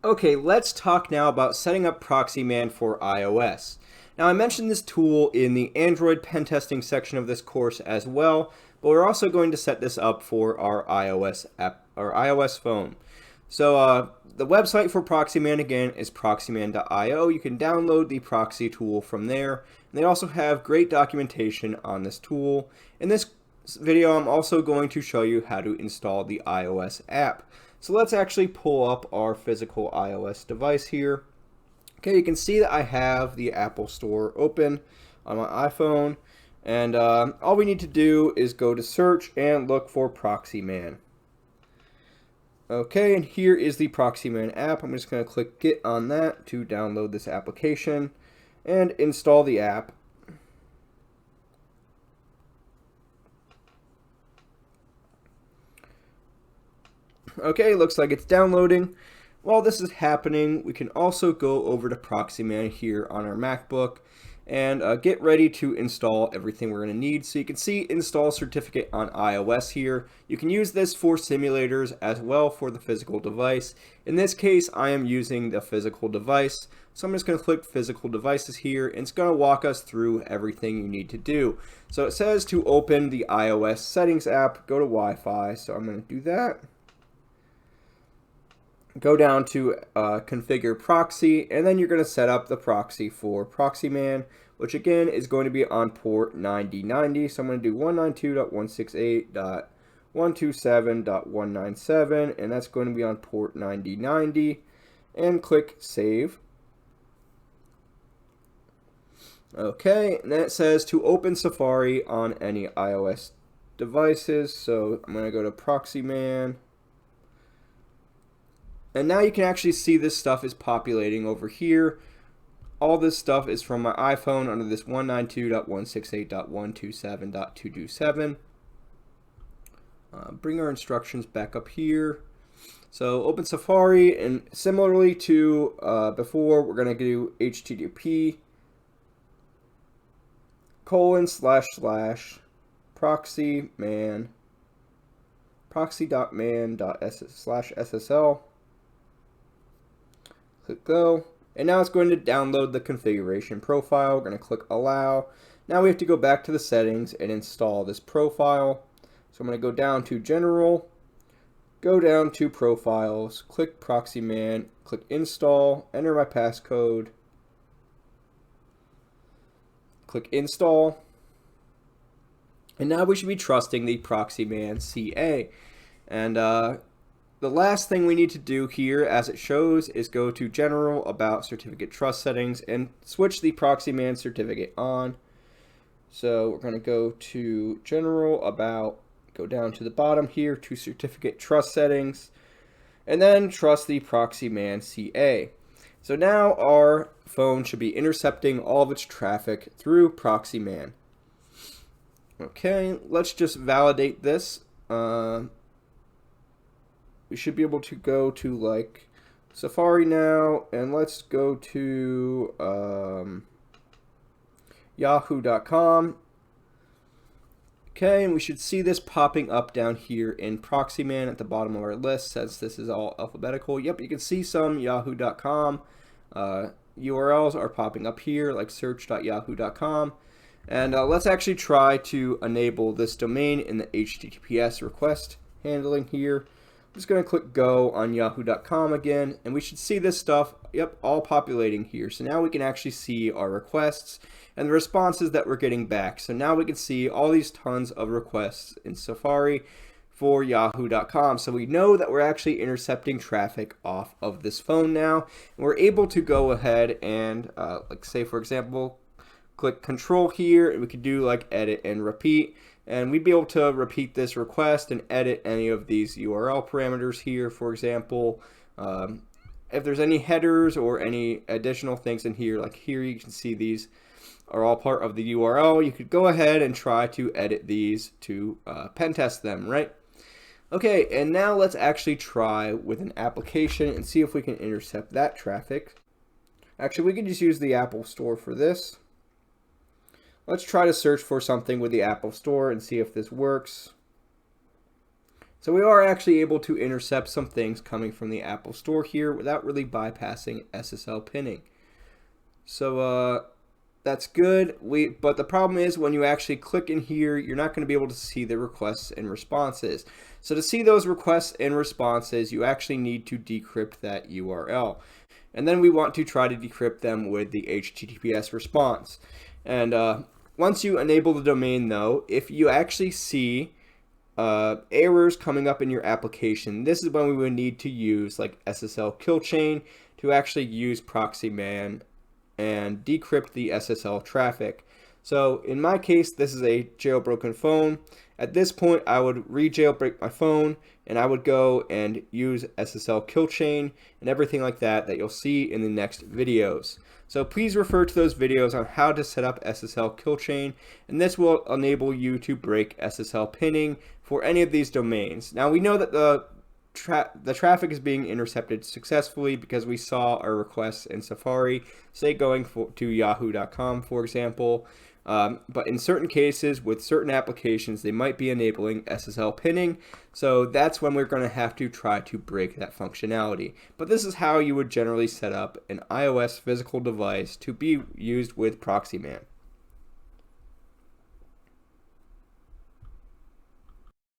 Okay, let's talk now about setting up Proxyman for iOS. Now, I mentioned this tool in the Android pen testing section of this course as well, but we're also going to set this up for our iOS app, our iOS phone. So the website for Proxyman again is proxyman.io. You can download the proxy tool from there. And they also have great documentation on this tool. In this video, I'm also going to show you how to install the iOS app. So let's actually pull up our physical iOS device here. Okay, you can see that I have the Apple Store open on my iPhone. And all we need to do is go to search and look for Proxyman. Okay, and here is the Proxyman app. I'm just going to click Get on that to download this application and install the app. Okay, looks like it's downloading. While this is happening, we can also go over to Proxyman here on our MacBook and get ready to install everything we're going to need. So you can see install certificate on iOS here. You can use this for simulators as well for the physical device. In this case, I am using the physical device. So I'm just going to click physical devices here, and it's going to walk us through everything you need to do. So it says to open the iOS settings app, go to Wi-Fi. So I'm going to do that. Go down to configure proxy, and then you're going to set up the proxy for Proxyman, which again is going to be on port 9090. So I'm going to do 192.168.127.197, and that's going to be on port 9090, and click save. Okay, and then it says to open Safari on any iOS devices. So I'm going to go to Proxyman. And now you can actually see this stuff is populating over here. All this stuff is from my iPhone under this 192.168.127.227. Bring our instructions back up here. So open Safari, and similarly to before, we're going to do HTTP proxy.man/ssl. Click go, and now it's going to download the configuration profile. We're going to click allow. Now we have to go back to the settings and install this profile. So I'm going to go down to general, go down to profiles, click Proxyman, click install, enter my passcode, click install, and now we should be trusting the Proxyman CA. And the last thing we need to do here, as it shows, is go to General, About, Certificate Trust Settings, and switch the Proxyman certificate on. So we're going to go to General, About, go down to the bottom here to Certificate Trust Settings, and then trust the Proxyman CA. So now our phone should be intercepting all of its traffic through Proxyman. Okay, let's just validate this. We should be able to go to like Safari now, and let's go to yahoo.com. Okay, and we should see this popping up down here in Proxyman at the bottom of our list, since this is all alphabetical. Yep, you can see some yahoo.com URLs are popping up here, like search.yahoo.com. And let's actually try to enable this domain in the HTTPS request handling here. I'm just going to click go on yahoo.com again, and we should see this stuff, yep, all populating here. So now we can actually see our requests and the responses that we're getting back. So now we can see all these tons of requests in Safari for yahoo.com. So we know that we're actually intercepting traffic off of this phone now. And we're able to go ahead and, like say for example, click control here, and we could do like edit and repeat. And we'd be able to repeat this request and edit any of these URL parameters here, for example. If there's any headers or any additional things in here, like here you can see these are all part of the URL. You could go ahead and try to edit these to pen test them, right? Okay, and now let's actually try with an application and see if we can intercept that traffic. Actually, we can just use the Apple Store for this. Let's try to search for something with the Apple Store and see if this works. So we are actually able to intercept some things coming from the Apple Store here without really bypassing SSL pinning. So that's good. But the problem is when you actually click in here, you're not going to be able to see the requests and responses. So to see those requests and responses, you actually need to decrypt that URL. And then we want to try to decrypt them with the HTTPS response. And once you enable the domain though, if you actually see errors coming up in your application, this is when we would need to use like SSL kill chain to actually use Proxyman and decrypt the SSL traffic. So in my case, this is a jailbroken phone. At this point, I would re-jailbreak my phone and I would go and use SSL kill chain and everything like that you'll see in the next videos. So please refer to those videos on how to set up SSL kill chain, and this will enable you to break SSL pinning for any of these domains. Now we know that the traffic is being intercepted successfully because we saw our requests in Safari, say going to yahoo.com, for example. But in certain cases, with certain applications, they might be enabling SSL pinning. So that's when we're going to have to try to break that functionality. But this is how you would generally set up an iOS physical device to be used with Proxyman.